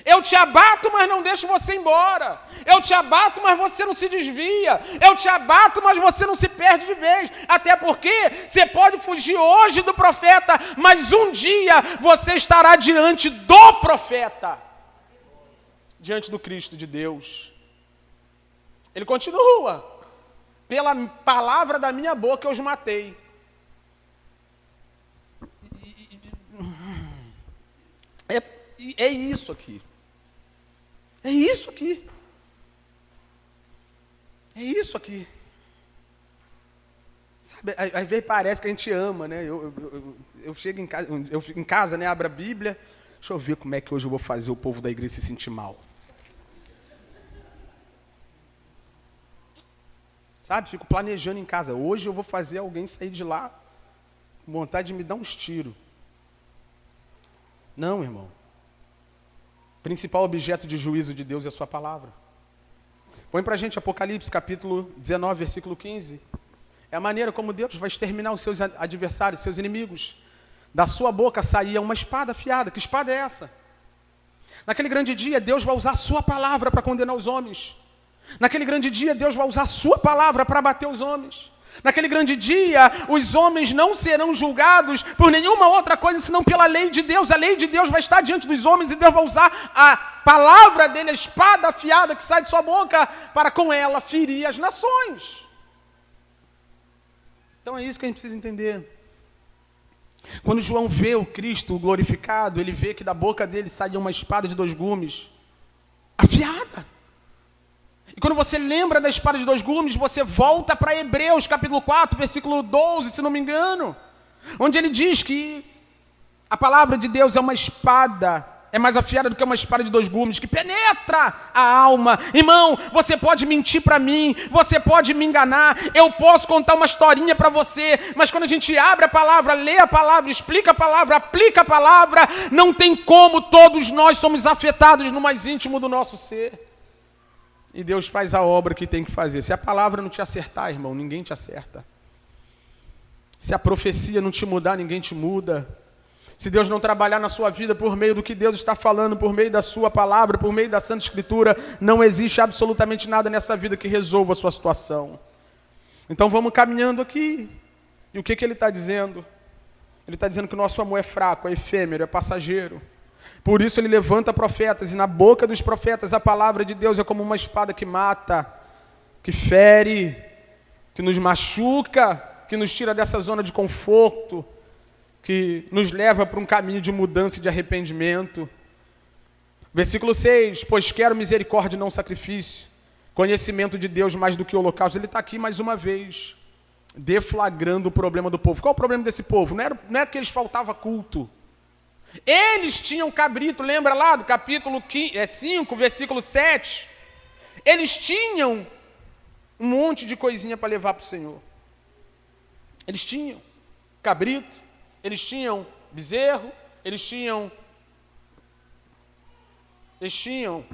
Eu te abato, mas não deixo você embora. Eu te abato, mas você não se desvia. Eu te abato, mas você não se perde de vez. Até porque você pode fugir hoje do profeta, mas um dia você estará diante do profeta. Diante do Cristo de Deus. Ele continua: pela palavra da minha boca eu os matei. É isso aqui. É isso aqui. É isso aqui. Sabe, às vezes parece que a gente ama, né? Eu chego em casa, né? Abro a Bíblia. Deixa eu ver como é que hoje eu vou fazer o povo da igreja se sentir mal. Sabe, fico planejando em casa. Hoje eu vou fazer alguém sair de lá com vontade de me dar uns tiros. Não, irmão. O principal objeto de juízo de Deus é a sua palavra. Põe pra gente Apocalipse, capítulo 19, versículo 15. É a maneira como Deus vai exterminar os seus adversários, seus inimigos. Da sua boca saía uma espada afiada. Que espada é essa? Naquele grande dia, Deus vai usar a sua palavra para condenar os homens. Naquele grande dia, Deus vai usar a sua palavra para abater os homens. Naquele grande dia, os homens não serão julgados por nenhuma outra coisa, senão pela lei de Deus. A lei de Deus vai estar diante dos homens e Deus vai usar a palavra dele, a espada afiada que sai de sua boca, para com ela ferir as nações. Então é isso que a gente precisa entender. Quando João vê o Cristo glorificado, ele vê que da boca dele saía uma espada de 2 gumes, afiada. E quando você lembra da espada de 2 gumes, você volta para Hebreus, capítulo 4, versículo 12, se não me engano, onde ele diz que a palavra de Deus é uma espada, é mais afiada do que uma espada de 2 gumes, que penetra a alma. Irmão, você pode mentir para mim, você pode me enganar, eu posso contar uma historinha para você, mas quando a gente abre a palavra, lê a palavra, explica a palavra, aplica a palavra, não tem como, todos nós somos afetados no mais íntimo do nosso ser. E Deus faz a obra que tem que fazer. Se a palavra não te acertar, irmão, ninguém te acerta. Se a profecia não te mudar, ninguém te muda. Se Deus não trabalhar na sua vida por meio do que Deus está falando, por meio da sua palavra, por meio da Santa Escritura, não existe absolutamente nada nessa vida que resolva a sua situação. Então vamos caminhando aqui. E o que ele está dizendo? Ele está dizendo que o nosso amor é fraco, é efêmero, é passageiro. Por isso ele levanta profetas, e na boca dos profetas a palavra de Deus é como uma espada que mata, que fere, que nos machuca, que nos tira dessa zona de conforto, que nos leva para um caminho de mudança e de arrependimento. Versículo 6, pois quero misericórdia e não sacrifício, conhecimento de Deus mais do que o holocausto. Ele está aqui mais uma vez, deflagrando o problema do povo. Qual é o problema desse povo? Não é que eles faltavam culto. Eles tinham cabrito, lembra lá do capítulo 5, versículo 7? Eles tinham um monte de coisinha para levar para o Senhor. Eles tinham cabrito, eles tinham bezerro, eles tinham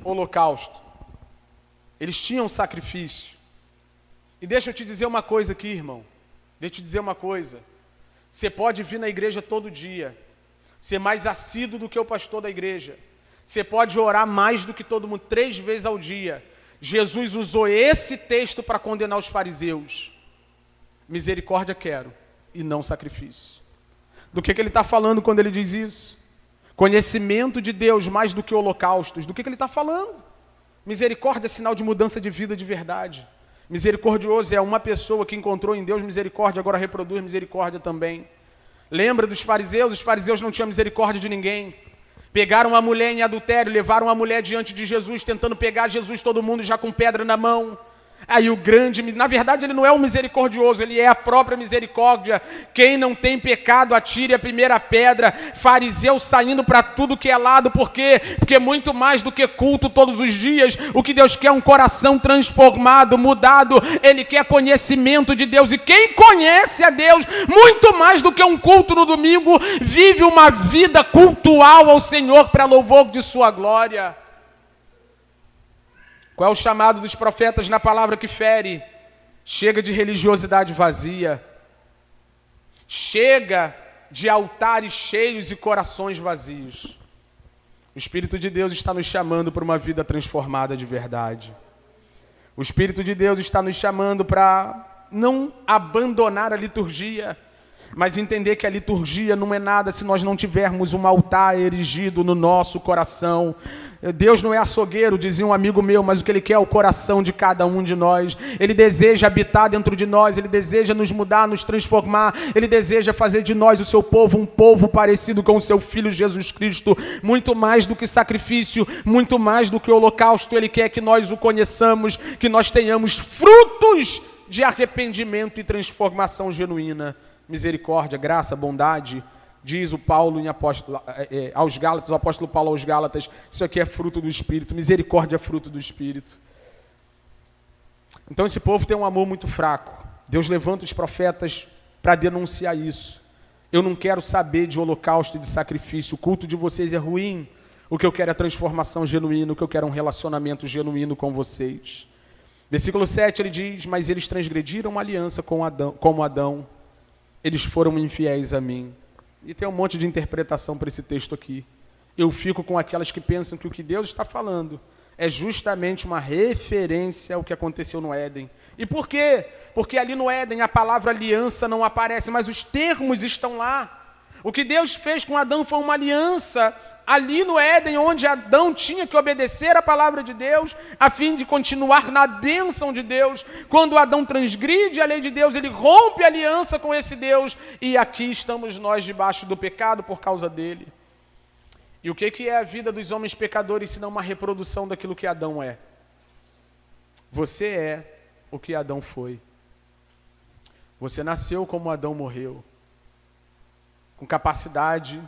holocausto, eles tinham sacrifício. E deixa eu te dizer uma coisa aqui, irmão. Deixa eu te dizer uma coisa. Você pode vir na igreja todo dia, ser mais assíduo do que o pastor da igreja. Você pode orar mais do que todo mundo, 3 vezes ao dia. Jesus usou esse texto para condenar os fariseus. Misericórdia quero e não sacrifício. Do que ele está falando quando ele diz isso? Conhecimento de Deus mais do que holocaustos. Do que ele está falando? Misericórdia é sinal de mudança de vida de verdade. Misericordioso é uma pessoa que encontrou em Deus misericórdia, agora reproduz misericórdia também. Lembra dos fariseus? Os fariseus não tinham misericórdia de ninguém. Pegaram uma mulher em adultério, levaram a mulher diante de Jesus, tentando pegar Jesus, todo mundo já com pedra na mão. Aí o grande, na verdade ele não é o misericordioso, ele é a própria misericórdia. Quem não tem pecado, atire a primeira pedra. Fariseu saindo para tudo que é lado, por quê? Porque muito mais do que culto todos os dias, o que Deus quer é um coração transformado, mudado. Ele quer conhecimento de Deus, e quem conhece a Deus, muito mais do que um culto no domingo, vive uma vida cultual ao Senhor para louvor de sua glória. Qual é o chamado dos profetas na palavra que fere? Chega de religiosidade vazia. Chega de altares cheios e corações vazios. O Espírito de Deus está nos chamando para uma vida transformada de verdade. O Espírito de Deus está nos chamando para não abandonar a liturgia, mas entender que a liturgia não é nada se nós não tivermos um altar erigido no nosso coração. Deus não é açougueiro, dizia um amigo meu, mas o que Ele quer é o coração de cada um de nós. Ele deseja habitar dentro de nós, Ele deseja nos mudar, nos transformar, Ele deseja fazer de nós, o seu povo, um povo parecido com o seu Filho Jesus Cristo. Muito mais do que sacrifício, muito mais do que holocausto, Ele quer que nós o conheçamos, que nós tenhamos frutos de arrependimento e transformação genuína. Misericórdia, graça, bondade, diz o Paulo aos Gálatas, o apóstolo Paulo aos Gálatas, isso aqui é fruto do Espírito, misericórdia é fruto do Espírito. Então esse povo tem um amor muito fraco. Deus levanta os profetas para denunciar isso. Eu não quero saber de holocausto e de sacrifício, o culto de vocês é ruim, o que eu quero é transformação genuína, o que eu quero é um relacionamento genuíno com vocês. Versículo 7 ele diz, mas eles transgrediram a aliança como Adão, eles foram infiéis a mim. E tem um monte de interpretação para esse texto aqui. Eu fico com aquelas que pensam que o que Deus está falando é justamente uma referência ao que aconteceu no Éden. E por quê? Porque ali no Éden a palavra aliança não aparece, mas os termos estão lá. O que Deus fez com Adão foi uma aliança ali no Éden, onde Adão tinha que obedecer a palavra de Deus, a fim de continuar na bênção de Deus. Quando Adão transgride a lei de Deus, ele rompe a aliança com esse Deus, e aqui estamos nós debaixo do pecado por causa dele. E o que é a vida dos homens pecadores, senão uma reprodução daquilo que Adão é? Você é o que Adão foi. Você nasceu como Adão morreu, com capacidade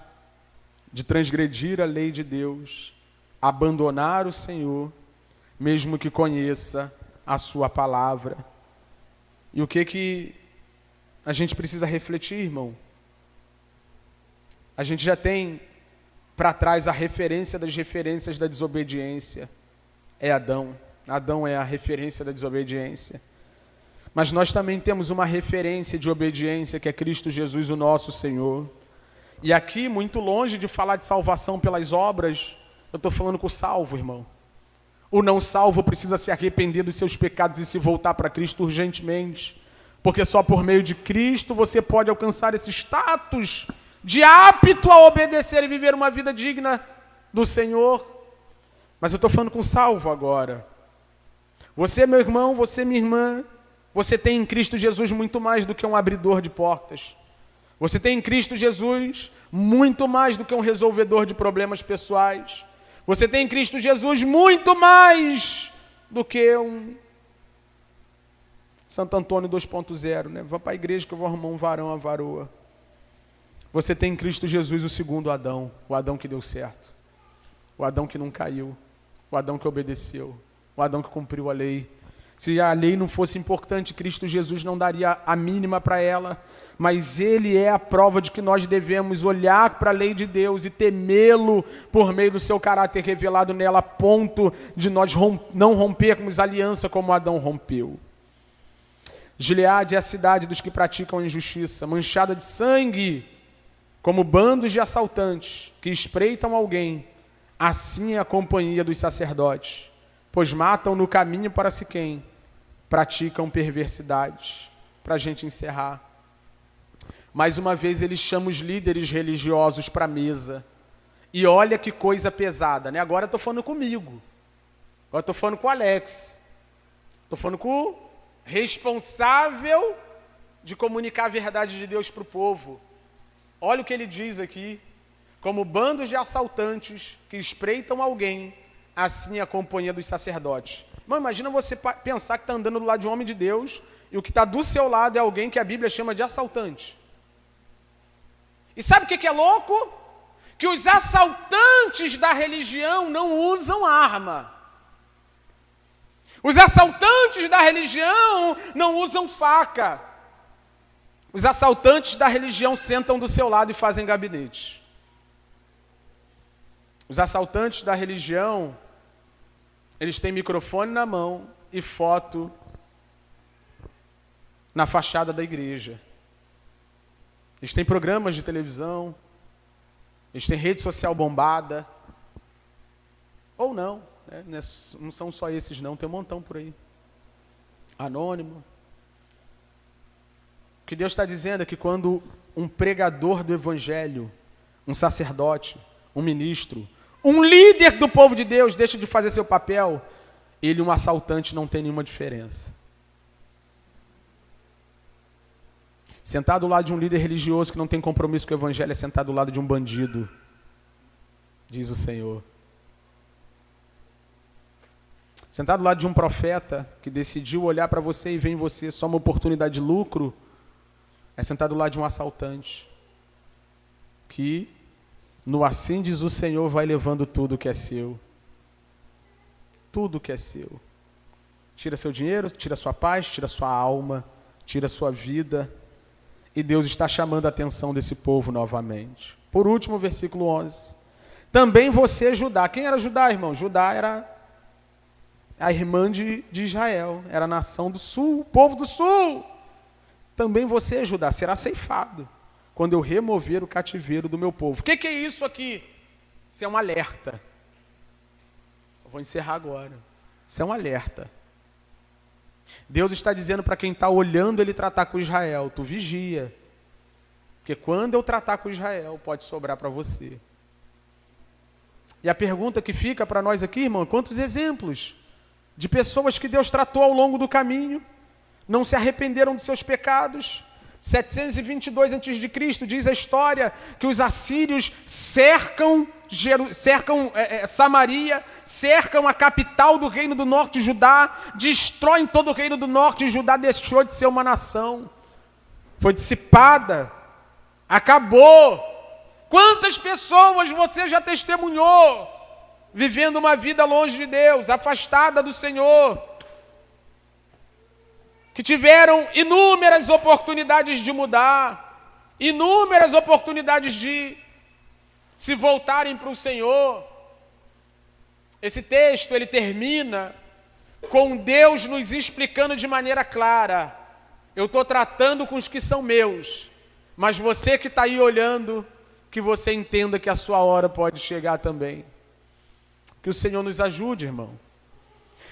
de transgredir a lei de Deus, abandonar o Senhor, mesmo que conheça a sua palavra. E o que a gente precisa refletir, irmão? A gente já tem para trás a referência das referências da desobediência. É Adão. Adão é a referência da desobediência. Mas nós também temos uma referência de obediência, que é Cristo Jesus, o nosso Senhor. E aqui, muito longe de falar de salvação pelas obras, eu estou falando com o salvo, irmão. O não salvo precisa se arrepender dos seus pecados e se voltar para Cristo urgentemente. Porque só por meio de Cristo você pode alcançar esse status de apto a obedecer e viver uma vida digna do Senhor. Mas eu estou falando com o salvo agora. Você, meu irmão, você, minha irmã, você tem em Cristo Jesus muito mais do que um abridor de portas. Você tem em Cristo Jesus muito mais do que um resolvedor de problemas pessoais. Você tem em Cristo Jesus muito mais do que um Santo Antônio 2.0, né? Vá para a igreja que eu vou arrumar um varão, a varoa. Você tem em Cristo Jesus o segundo Adão, o Adão que deu certo, o Adão que não caiu, o Adão que obedeceu, o Adão que cumpriu a lei. Se a lei não fosse importante, Cristo Jesus não daria a mínima para ela, mas Ele é a prova de que nós devemos olhar para a lei de Deus e temê-lo por meio do seu caráter revelado nela, a ponto de nós não rompermos aliança como Adão rompeu. Gileade é a cidade dos que praticam a injustiça, manchada de sangue, como bandos de assaltantes que espreitam alguém, assim é a companhia dos sacerdotes, pois matam no caminho para Siquém, praticam perversidades. Para a gente encerrar, mais uma vez ele chama os líderes religiosos para a mesa, e olha que coisa pesada, né? Agora eu estou falando comigo, agora estou falando com o Alex, estou falando com o responsável de comunicar a verdade de Deus para o povo. Olha o que ele diz aqui: como bandos de assaltantes que espreitam alguém, assim é a companhia dos sacerdotes. Irmão, imagina você pensar que está andando do lado de um homem de Deus e o que está do seu lado é alguém que a Bíblia chama de assaltante. E sabe o que é louco? Que os assaltantes da religião não usam arma. Os assaltantes da religião não usam faca. Os assaltantes da religião sentam do seu lado e fazem gabinete. Os assaltantes da religião, eles têm microfone na mão e foto na fachada da igreja. Eles têm programas de televisão, eles têm rede social bombada. Ou não, né? Não são só esses não, tem um montão por aí. Anônimo. O que Deus está dizendo é que quando um pregador do evangelho, um sacerdote, um ministro, um líder do povo de Deus deixa de fazer seu papel, ele e um assaltante não tem nenhuma diferença. Sentar do lado de um líder religioso que não tem compromisso com o evangelho é sentar do lado de um bandido, diz o Senhor. Sentar do lado de um profeta que decidiu olhar para você e ver em você só uma oportunidade de lucro, é sentar do lado de um assaltante que, no assim diz o Senhor, vai levando tudo que é seu. Tudo que é seu. Tira seu dinheiro, tira sua paz, tira sua alma, tira sua vida. E Deus está chamando a atenção desse povo novamente. Por último, versículo 11. Também você, Judá. Quem era Judá, irmão? Judá era a irmã de Israel. Era a nação do sul, o povo do sul. Também você, Judá, será ceifado quando eu remover o cativeiro do meu povo. O que é isso aqui? Isso é um alerta. Eu vou encerrar agora. Isso é um alerta. Deus está dizendo para quem está olhando ele tratar com Israel, tu vigia. Porque quando eu tratar com Israel, pode sobrar para você. E a pergunta que fica para nós aqui, irmão, quantos exemplos de pessoas que Deus tratou ao longo do caminho, não se arrependeram dos seus pecados. 722 a.C. diz a história que os assírios cercam Samaria, cercam a capital do reino do norte de Judá, destroem todo o reino do norte, e Judá deixou de ser uma nação, foi dissipada, acabou. Quantas pessoas você já testemunhou, vivendo uma vida longe de Deus, afastada do Senhor, que tiveram inúmeras oportunidades de mudar, inúmeras oportunidades de se voltarem para o Senhor. Esse texto, ele termina com Deus nos explicando de maneira clara: eu estou tratando com os que são meus, mas você que está aí olhando, que você entenda que a sua hora pode chegar também. Que o Senhor nos ajude, irmão.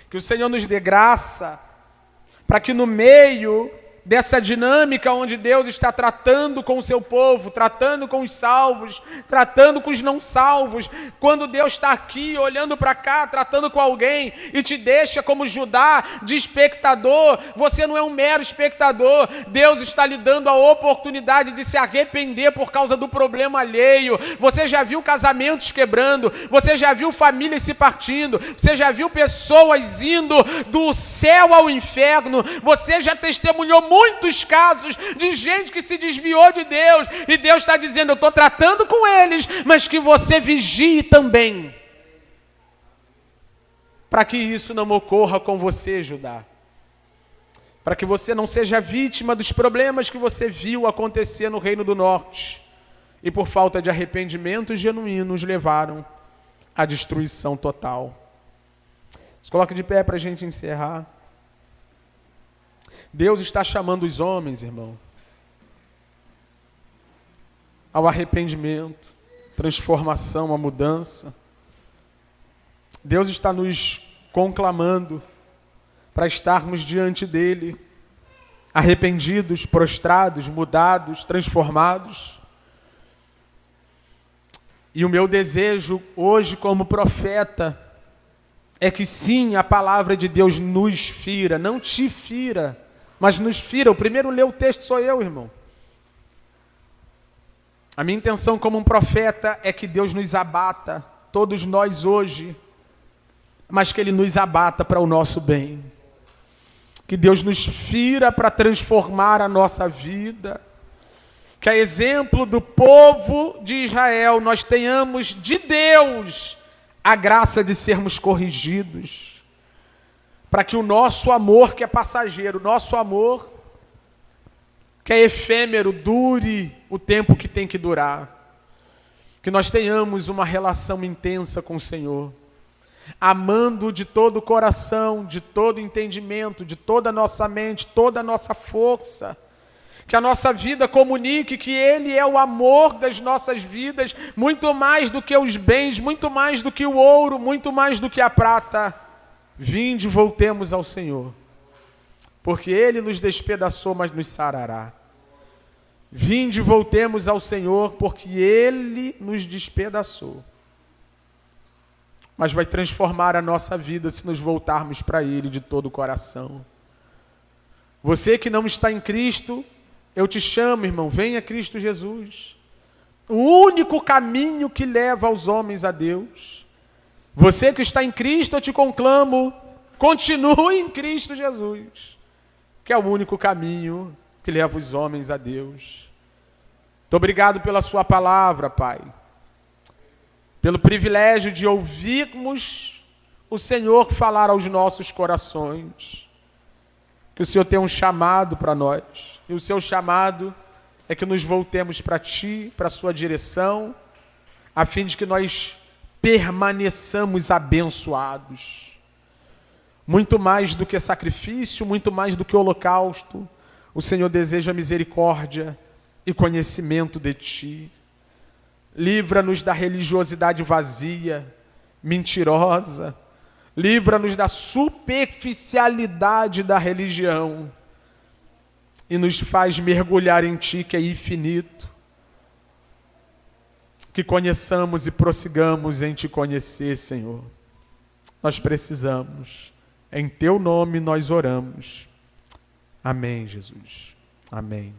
Que o Senhor nos dê graça, para que no meio dessa dinâmica onde Deus está tratando com o seu povo, tratando com os salvos, tratando com os não salvos, quando Deus está aqui olhando para cá, tratando com alguém e te deixa como Judá de espectador, você não é um mero espectador, Deus está lhe dando a oportunidade de se arrepender por causa do problema alheio. Você já viu casamentos quebrando, você já viu famílias se partindo, você já viu pessoas indo do céu ao inferno, você já testemunhou muitos casos de gente que se desviou de Deus, e Deus está dizendo: eu estou tratando com eles, mas que você vigie também, para que isso não ocorra com você, Judá, para que você não seja vítima dos problemas que você viu acontecer no Reino do Norte, e por falta de arrependimento genuíno os levaram à destruição total. Se coloque de pé para a gente encerrar. Deus está chamando os homens, irmão, ao arrependimento, transformação, a mudança. Deus está nos conclamando para estarmos diante dele, arrependidos, prostrados, mudados, transformados. E o meu desejo hoje como profeta é que sim, a palavra de Deus nos fira, não te fira, mas nos fira. O primeiro a ler o texto sou eu, irmão. A minha intenção como um profeta é que Deus nos abata, todos nós hoje, mas que Ele nos abata para o nosso bem. Que Deus nos fira para transformar a nossa vida. Que a exemplo do povo de Israel, nós tenhamos de Deus a graça de sermos corrigidos. Para que o nosso amor, que é passageiro, o nosso amor, que é efêmero, dure o tempo que tem que durar. Que nós tenhamos uma relação intensa com o Senhor. Amando de todo o coração, de todo entendimento, de toda a nossa mente, toda a nossa força. Que a nossa vida comunique que Ele é o amor das nossas vidas, muito mais do que os bens, muito mais do que o ouro, muito mais do que a prata. Vinde, voltemos ao Senhor, porque Ele nos despedaçou, mas nos sarará. Vinde, voltemos ao Senhor, porque Ele nos despedaçou, mas vai transformar a nossa vida se nos voltarmos para Ele de todo o coração. Você que não está em Cristo, eu te chamo, irmão, venha a Cristo Jesus. O único caminho que leva aos homens a Deus. Você que está em Cristo, eu te conclamo, continue em Cristo Jesus, que é o único caminho que leva os homens a Deus. Muito obrigado pela sua palavra, Pai. Pelo privilégio de ouvirmos o Senhor falar aos nossos corações. Que o Senhor tem um chamado para nós. E o seu chamado é que nos voltemos para Ti, para a Sua direção, a fim de que nós permaneçamos abençoados. Muito mais do que sacrifício, muito mais do que holocausto, o Senhor deseja misericórdia e conhecimento de Ti. Livra-nos da religiosidade vazia, mentirosa. Livra-nos da superficialidade da religião. E nos faz mergulhar em Ti, que é infinito. Que conheçamos e prossigamos em Te conhecer, Senhor. Nós precisamos. Em Teu nome nós oramos. Amém, Jesus. Amém.